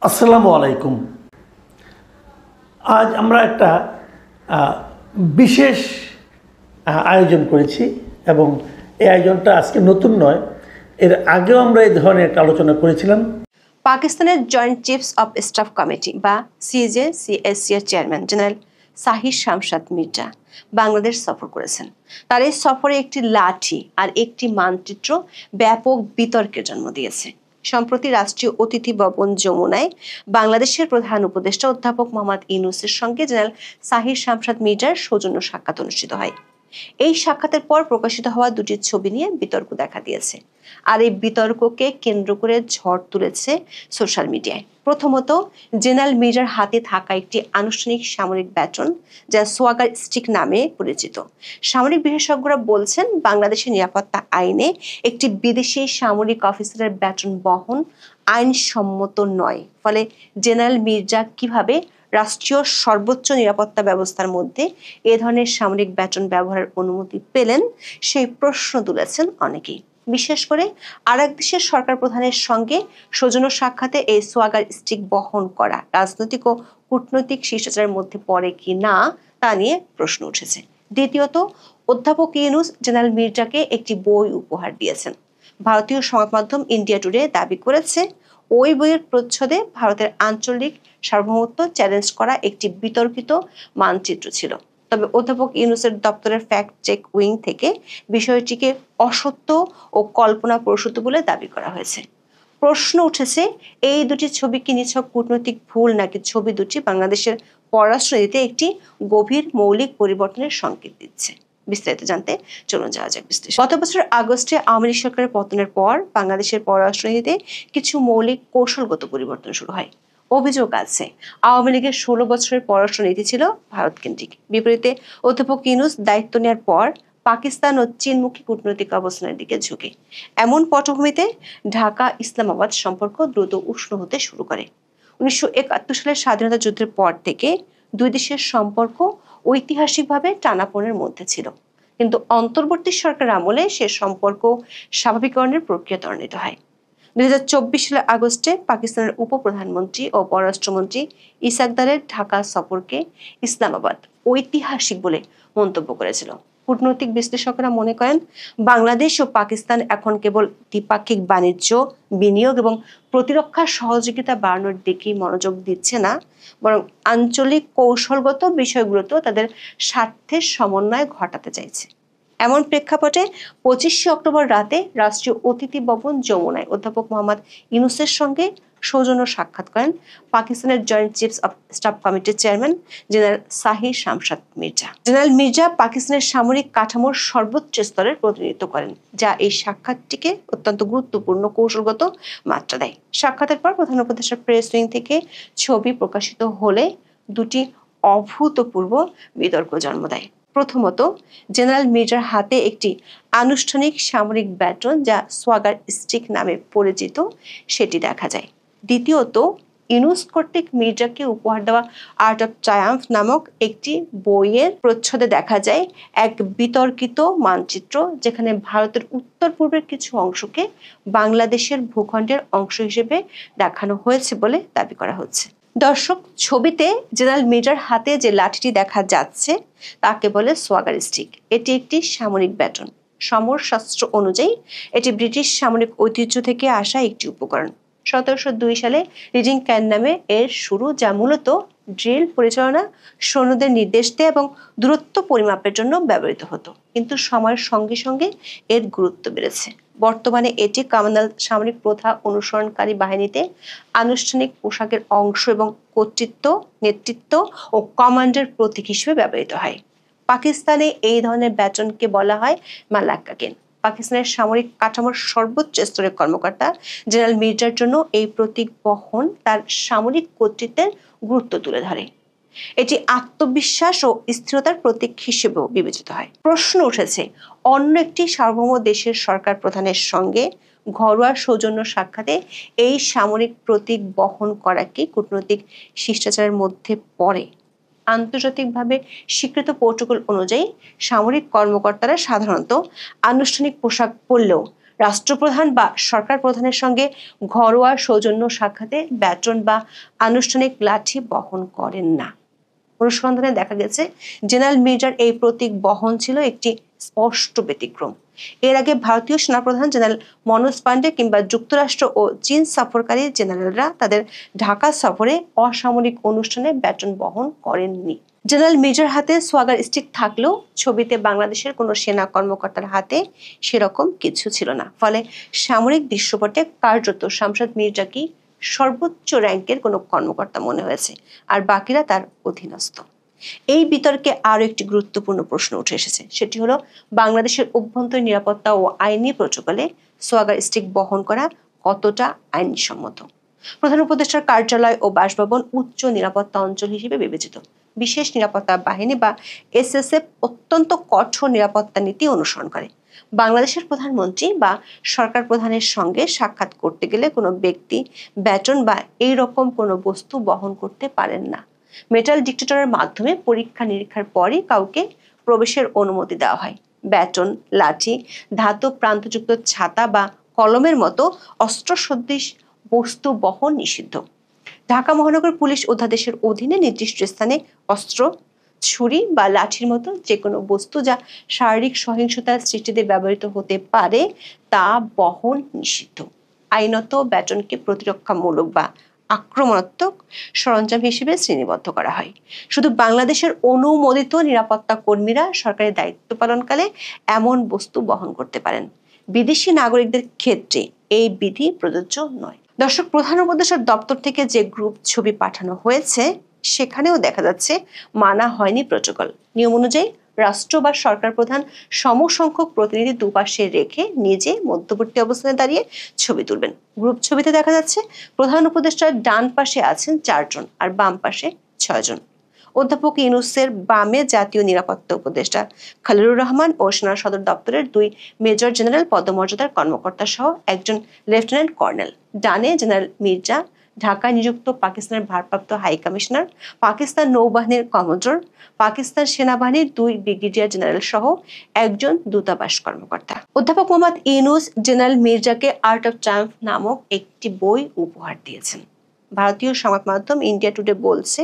আসসালামু আলাইকুম। আজ আমরা একটা বিশেষ আয়োজন করেছি এবং এই আয়োজনটা আজকে নতুন নয়, এর আগেও আমরা এই ধরনের একটা আলোচনা করেছিলাম। পাকিস্তানের joint chiefs of staff committee বা সিজেসিএসসি এর চেয়ারম্যান জেনারেল সাহির শামসাদ মির্জা বাংলাদেশ সফর করেছেন। তার এই সফরে একটি লাঠি আর একটি মানচিত্র ব্যাপক বিতর্কের জন্ম দিয়েছে। সম্প্রতি রাষ্ট্রীয় অতিথি ভবন যমুনায় বাংলাদেশের প্রধান উপদেষ্টা অধ্যাপক মোহাম্মদ ইউনূসের সঙ্গে জেনারেল সাহির শামসাদ মির্জার সৌজন্য সাক্ষাৎ অনুষ্ঠিত হয়। এই সাক্ষাতের পর প্রকাশিত হওয়া দুটি ছবি নিয়ে বিতর্ক দেখা দিয়েছে, আর এই বিতর্ককে কেন্দ্র করে ঝড় তুলেছে সোশ্যাল মিডিয়ায়। প্রথমত, জেনারেল মির্জার হাতে থাকা একটি আনুষ্ঠানিক সামরিক ব্যাটন, যা সোয়াগার স্টিক নামে পরিচিত। সামরিক বিশেষজ্ঞরা বলছেন, বাংলাদেশের নিরাপত্তা আইনে একটি বিদেশি সামরিক অফিসারের ব্যাটন বহন আইনসম্মত নয়। ফলে জেনারেল মির্জা কিভাবে রাষ্ট্রীয় সর্বোচ্চ নিরাপত্তা ব্যবস্থার মধ্যে এ ধরনের সামরিক ব্যাটন ব্যবহারের অনুমতি পেলেন, সেই প্রশ্ন তুলেছেন অনেকেই। বিশেষ করে আরেক দেশের সরকার প্রধানের সঙ্গে সৌজন্য সাক্ষাতে এই সোয়াগার স্টিক বহন করা রাজনৈতিক ও কূটনৈতিক শিষ্টাচারের মধ্যে পড়ে কি না তা নিয়ে প্রশ্ন উঠেছে। দ্বিতীয়ত, অধ্যাপক ইউনূস জেনারেল মির্জাকে একটি বই উপহার দিয়েছেন। ভারতীয় সংবাদ মাধ্যম ইন্ডিয়া টুডে দাবি করেছে, ওই বইয়ের প্রচ্ছদে ভারতের আঞ্চলিক সার্বভৌমত্ব চ্যালেঞ্জ করা একটি বিতর্কিত মানচিত্র ছিল। তবে অধ্যাপক ইউনূসের দপ্তরের ফ্যাক্ট চেক উইং থেকে বিষয়টিকে অসত্য ও কল্পনাপ্রসূত বলে দাবি করা হয়েছে। প্রশ্ন উঠেছে, এই দুটি ছবি কি নিছক কূটনৈতিক ভুল, নাকি ছবি দুটি বাংলাদেশের পররাষ্ট্রনীতিতে একটি গভীর মৌলিক পরিবর্তনের সংকেত দিচ্ছে? বিস্তারিত জানতে চলুন যাওয়া যাক বিশ্লেষণ। গত বছর আগস্টে আওয়ামী লীগ সরকারের পতনের পর বাংলাদেশের পররাষ্ট্রনীতিতে কিছু মৌলিক কৌশলগত পরিবর্তন শুরু হয়। অভিযোগ আছে, আওয়ামী লীগের 16 বছরের পররাষ্ট্রনীতি ছিল ভারত কেন্দ্রিক। বিপরীতে অধ্যাপক ইউনূস দায়িত্ব নেওয়ার পর পাকিস্তান ও চীনমুখী কূটনৈতিক অবস্থানের দিকে ঝুঁকে। এমন পটভূমিতে ঢাকা ইসলামাবাদ সম্পর্ক দ্রুত উষ্ণ হতে শুরু করে। 1971 সালের স্বাধীনতা যুদ্ধের পর থেকে দুই দেশের সম্পর্ক ঐতিহাসিকভাবে টানাপোড়েনের মধ্যে ছিল, কিন্তু অন্তর্বর্তী সরকার আমলে সে সম্পর্ক স্বাভাবিকরণের প্রক্রিয়া ত্বরান্বিত হয়। 2024 সালের আগস্টে পাকিস্তানের উপপ্রধানমন্ত্রী ও পররাষ্ট্রমন্ত্রী ইসাকদারের ঢাকা সফরকে ইসলামাবাদ ঐতিহাসিক বলে মন্তব্য করেছিল। কূটনৈতিক বিশ্লেষকরা মনে করেন, বাংলাদেশ ও পাকিস্তান এখন কেবল দ্বিপাক্ষিক বাণিজ্য, বিনিয়োগ এবং প্রতিরক্ষা সহযোগিতা বাড়ানোর দিকেই মনোযোগ দিচ্ছে না, বরং আঞ্চলিক কৌশলগত বিষয়গুলোতেও তাদের স্বার্থের সমন্বয় ঘটাতে চাইছে। এমন প্রেক্ষাপটে 25 অক্টোবর রাতে রাষ্ট্রীয় অতিথি ভবন যমুনায় অধ্যাপক মোহাম্মদ ইউনূসের সঙ্গে সৌজন্য সাক্ষাৎ করেন পাকিস্তানের জয়েন্ট চিফস অব স্টাফ কমিটির chairman general Sahir Shamsad Mirza. General Mirza পাকিস্তানের সামরিক কাঠামোর সর্বোচ্চ স্তরের প্রতিনিধিত্ব করেন, যা এই সাক্ষাৎটিকে অত্যন্ত গুরুত্বপূর্ণ কৌশলগত মাত্রা দেয়। সাক্ষাতের পর প্রধান উপদেষ্টার প্রেস উইং থেকে ছবি প্রকাশিত হলে দুটি অভূতপূর্ব বিতর্ক জন্ম দেয়। প্রথমত, জেনারেল মির্জার হাতে একটি আনুষ্ঠানিক সামরিক ব্যাটন, যা সোয়াগার স্টিক নামে পরিচিত, সেটি দেখা যায়। দ্বিতীয়ত, ইউনূস কর্তৃক মির্জাকে উপহার দেওয়া আর্ট অফ ট্রায়াম্ফ নামক একটি বইয়ের প্রচ্ছদে দেখা যায় এক বিতর্কিত মানচিত্র, যেখানে ভারতের উত্তর পূর্বের কিছু অংশকে বাংলাদেশের ভূখণ্ডের অংশ হিসেবে দেখানো হয়েছে বলে দাবি করা হচ্ছে। দর্শক, ছবিতে জেনারেল মির্জার হাতে যে লাঠিটি দেখা যাচ্ছে তাকে বলে সোয়াগার স্টিক। এটি একটি সামরিক ব্যাটন। সমরশাস্ত্র অনুযায়ী এটি ব্রিটিশ সামরিক ঐতিহ্য থেকে আসা একটি উপকরণ। 1702 সালে রিডিং ক্যান নামে এর শুরু, যা মূলত ড্রিল পরিচালনা, সৈন্যদের নির্দেশ দেয় এবং দূরত্ব পরিমাপের জন্য ব্যবহৃত হতো। কিন্তু সময়ের সঙ্গে সঙ্গে এর গুরুত্ব বেড়েছে। বর্তমানে এটি কমান্ডাল সামরিক প্রথা অনুসরণকারী বাহিনীতে আনুষ্ঠানিক পোশাকের অংশ এবং কর্তৃত্ব, নেতৃত্ব ও কমান্ডের প্রতীক হিসেবে ব্যবহৃত হয়। পাকিস্তানে এই ধরনের ব্যাটনকে বলা হয় মালাক্কাকেন। পাকিস্তানের সামরিক কাঠামোর সর্বোচ্চ স্তরের কর্মকর্তা জেনারেল মির্জার জন্য এই প্রতীক বহন তার সামরিক কর্তৃত্বের গুরুত্ব তুলে ধরে। এটি আত্মবিশ্বাস ও স্থিরতার প্রতীক হিসেবেও বিবেচিত হয়। প্রশ্ন উঠেছে, অন্য একটি সার্বভৌম দেশের সরকার প্রধানের সঙ্গে ঘরোয়া সৌজন্য সাক্ষাতে এই সামরিক প্রতীক বহন করা কি কূটনৈতিক শিষ্টাচারের মধ্যে পড়ে? আন্তর্জাতিকভাবে স্বীকৃত প্রোটোকল অনুযায়ী সামরিক কর্মকর্তারা সাধারণত আনুষ্ঠানিক পোশাক পরলেও রাষ্ট্রপ্রধান বা সরকার প্রধানের সঙ্গে ঘরোয়া সৌজন্য সাক্ষাতে ব্যাটন বা আনুষ্ঠানিক লাঠি বহন করেন না। অনুসন্ধানে দেখা গেছে জেনারেল মির্জার এই প্রতীক বহন ছিল একটি স্পষ্ট ব্যতিক্রম। এর আগে ভারতীয় সেনাপ্রধান জেনারেল মনোজ পান্ডে কিংবা যুক্তরাষ্ট্র ও চীন সফরকারী জেনারেলরা তাদের ঢাকা সফরে অসামরিক অনুষ্ঠানে ব্যাটন বহন করেননি। জেনারেল মির্জার হাতে সোয়াগার স্টিক থাকলেও ছবিতে বাংলাদেশের কোনো সেনা কর্মকর্তার হাতে সেরকম কিছু ছিল না। ফলে সামরিক দৃশ্যপটে কার্যত শামশাদ মির্জাকেই সর্বোচ্চ র্যাঙ্কের কোনো কর্মকর্তা মনে হয়েছে, আর বাকিরা তার অধীনস্থ। এই বিতর্কে আরো একটি গুরুত্বপূর্ণ প্রশ্ন উঠে এসেছে, সেটি হলো বাংলাদেশের অভ্যন্তরীণ নিরাপত্তা ও আইনি প্রোটোকলে সোয়াগার স্টিক বহন করা কতটা আইনসম্মত। প্রধান উপদেষ্টার কার্যালয় ও বাসভবন উচ্চ নিরাপত্তা অঞ্চল হিসেবে বিবেচিত। বিশেষ নিরাপত্তা বাহিনী বা এসএসএফ অত্যন্ত কঠোর নিরাপত্তা নীতি অনুসরণ করে। বাংলাদেশের প্রধানমন্ত্রী বা সরকার প্রধানের সঙ্গে সাক্ষাৎ করতে গেলে কোনো ব্যক্তি ব্যাটন বা এই রকম কোনো বস্তু বহন করতে পারেন না। মেটাল ডিটেক্টরের মাধ্যমে পরীক্ষা নিরীক্ষার পরই কাউকে প্রবেশের অনুমতি দেওয়া হয়। ব্যাটন, লাঠি, ধাতব প্রান্তযুক্ত ছাতা বা কলমের মতো অস্ত্রসদৃশ বস্তু বহন নিষিদ্ধ। ঢাকা মহানগর পুলিশ অধ্যাদেশের অধীনে নির্দিষ্ট স্থানে অস্ত্র, ছুরি বা লাঠির মতো যে কোনো বস্তু যা শারীরিক সহিংসতার সৃষ্টিতে ব্যবহৃত হতে পারে তা বহন নিষিদ্ধ। আইনত ব্যাটনকে প্রতিরক্ষামূলক বা আক্রমণাত্মক সরঞ্জাম হিসেবে শ্রেণীবদ্ধ করা হয়। শুধু বাংলাদেশের অনুমোদিত নিরাপত্তা কর্মীরা সরকারি দায়িত্ব পালনকালে এমন বস্তু বহন করতে পারেন। বিদেশি নাগরিকদের ক্ষেত্রে এই বিধি প্রযোজ্য নয়। দর্শক, প্রধান উপদেষ্টার দপ্তর থেকে যে গ্রুপ ছবি পাঠানো হয়েছে সেখানেও দেখা যাচ্ছে মানা হয়নি প্রোটোকল। নিয়ম অনুযায়ী রাষ্ট্র বা সরকার প্রধান সমসংখ্যক প্রতিনিধি দুপাশে রেখে নিজে মধ্যবর্তী অবস্থানে দাঁড়িয়ে ছবি তুলবেন। গ্রুপ ছবিতে দেখা যাচ্ছে প্রধান উপদেষ্টার ডান পাশে আছেন 4 জন আর বাম পাশে 6 জন। অধ্যাপক ইউনূসের বামে জাতীয় নিরাপত্তা উপদেষ্টা খলিলুর রহমান ও সেনা সদর দপ্তরের 2 মেজর জেনারেল পদমর্যাদার কর্মকর্তা সহ একজন লেফটেন্যান্ট কর্নেল। ডানে জেনারেল মির্জা, ঢাকায় নিযুক্ত পাকিস্তানের ভারপ্রাপ্ত হাই কমিশনার, পাকিস্তান নৌবাহিনীর কমান্ডার, পাকিস্তান সেনাবাহিনীর 2 ব্রিগেডিয়ার জেনারেল সহ একজন দূতাবাস কর্মকর্তা। অধ্যাপক মোহাম্মদ ইউনূস জেনারেল মির্জাকে আর্ট অফ ট্রায়াম্ফ নামক একটি বই উপহার দিয়েছেন। ভারতীয় সংবাদ মাধ্যম ইন্ডিয়া টুডে বলছে,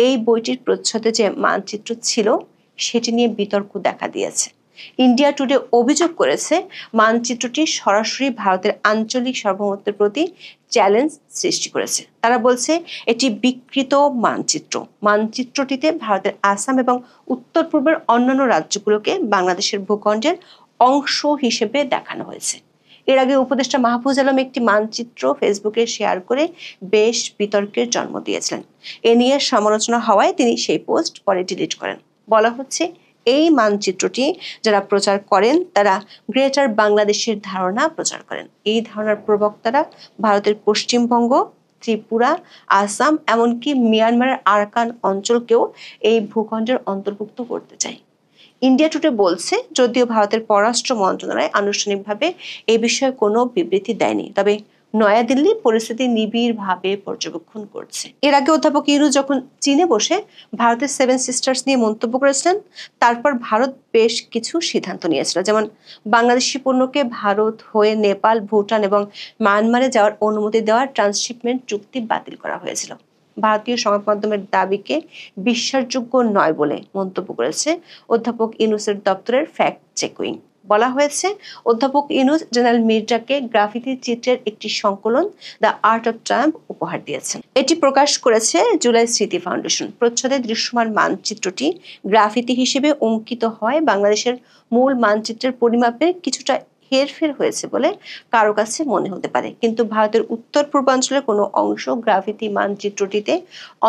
এই বইটির প্রচ্ছদে যে মানচিত্র ছিল সেটি নিয়ে বিতর্ক দেখা দিয়েছে। ইন্ডিয়া টুডে অভিযোগ করেছে মানচিত্রটি সরাসরি ভারতের আঞ্চলিক সার্বভৌমত্বের প্রতি চ্যালেঞ্জ সৃষ্টি করেছে। তারা বলছে এটি বিকৃত মানচিত্র। মানচিত্রটিতে ভারতের আসাম এবং উত্তর পূর্বের অন্যান্য রাজ্যগুলোকে বাংলাদেশের ভূখণ্ডের অংশ হিসেবে দেখানো হয়েছে। এর আগে উপদেষ্টা মাহফুজ আলম একটি মানচিত্র ফেসবুকে শেয়ার করে বেশ বিতর্কের জন্ম দিয়েছিলেন। এ নিয়ে সমালোচনা হওয়ায় তিনি সেই পোস্ট পরে ডিলিট করেন। বলা হচ্ছে এই মানচিত্রটি যারা প্রচার করেন তারা গ্রেটার বাংলাদেশের ধারণা প্রচার করেন। এই ধারণার প্রবক্তারা ভারতের পশ্চিমবঙ্গ, ত্রিপুরা, আসাম এমনকি মিয়ানমারের আরাকান অঞ্চলকেও এই ভূখণ্ডের অন্তর্ভুক্ত করতে চায়। ইন্ডিয়া টুডে বলছে, যদিও ভারতের পররাষ্ট্র মন্ত্রণালয় আনুষ্ঠানিকভাবে এই বিষয়ে কোনো বিবৃতি দেয়নি, তবে নয়াদিল্লি পরিস্থিতি নিবিড়ভাবে পর্যবেক্ষণ করছে। এর আগে অধ্যাপক ইউনূস যখন চীনে বসে ভারতের 7 সিস্টার্স নিয়ে মন্তব্য করেছিলেন, তারপর ভারত বেশ কিছু সিদ্ধান্ত নিয়েছিল, যেমন বাংলাদেশি পণ্যকে ভারত হয়ে নেপাল, ভুটান এবং মায়ানমারে যাওয়ার অনুমতি দেওয়ার ট্রান্সশিপমেন্ট চুক্তি বাতিল করা হয়েছিল। ভারতীয় সংবাদ মাধ্যমের দাবিকে বিশ্বাসযোগ্য নয় বলে মন্তব্য করেছে অধ্যাপক ইউনূসের দপ্তরের ফ্যাক্ট চেক উইং। বলা হয়েছে, অধ্যাপক ইউনূস জেনারেল মির্জাকে গ্রাফিতি চিত্রের একটি সংকলন দ্য আর্ট অফ ট্রায়াম্ফ উপহার দিয়েছেন। এটি প্রকাশ করেছে জুলাই স্মৃতি ফাউন্ডেশন। প্রচ্ছদে দৃশ্যমান মানচিত্রটি গ্রাফিতি হিসেবে অঙ্কিত হয় বাংলাদেশের মূল মানচিত্রের পরিমাপের কিছুটা হেরফের হয়েছে বলে কারো কাছে মনে হতে পারে, কিন্তু ভারতের উত্তর পূর্বাঞ্চলের কোনো অংশ গ্রাফিতি মানচিত্রটিতে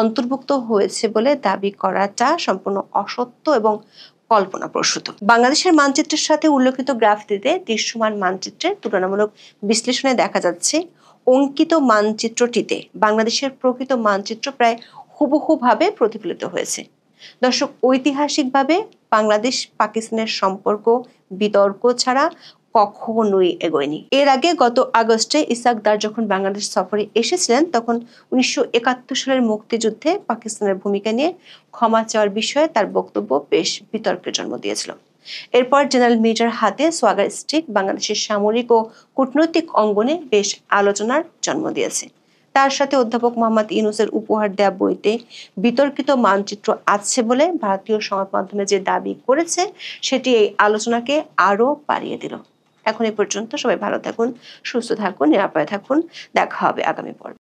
অন্তর্ভুক্ত হয়েছে বলে দাবি করাটা সম্পূর্ণ অসত্য এবং কল্পনাপ্রসূত। বাংলাদেশের মানচিত্রের সাথে উল্লেখিত গ্রাফিতিতে দৃশ্যমান মানচিত্রের তুলনামূলক বিশ্লেষণে দেখা যাচ্ছে অঙ্কিত মানচিত্রটিতে বাংলাদেশের প্রকৃত মানচিত্র প্রায় হুবহুভাবে প্রতিফলিত হয়েছে। দর্শক, ঐতিহাসিকভাবে বাংলাদেশ পাকিস্তানের সম্পর্ক বিতর্ক ছাড়া কখনোই এগোয়নি। এর আগে গত আগস্টে ইসাক দার যখন বাংলাদেশ সফরে এসেছিলেন, তখন 1971 সালের মুক্তিযুদ্ধে পাকিস্তানের ভূমিকা নিয়ে ক্ষমা চাওয়ার বিষয়ে তার বক্তব্য বেশ বিতর্কের জন্ম দিয়েছিল। এরপর জেনারেল মির্জার হাতে সোয়াগার স্টিক বাংলাদেশের সামরিক ও কূটনৈতিক অঙ্গনে বেশ আলোচনার জন্ম দিয়েছে। তার সাথে অধ্যাপক মোহাম্মদ ইউনূসের উপহার দেওয়া বইতে বিতর্কিত মানচিত্র আছে বলে ভারতীয় সংবাদ মাধ্যমে যে দাবি করেছে সেটি এই আলোচনাকে আরো বাড়িয়ে দিল। এখন এ পর্যন্ত, সবাই ভালো থাকুন, সুস্থ থাকুন, নিরাপদে থাকুন। দেখা হবে আগামী পর্বে।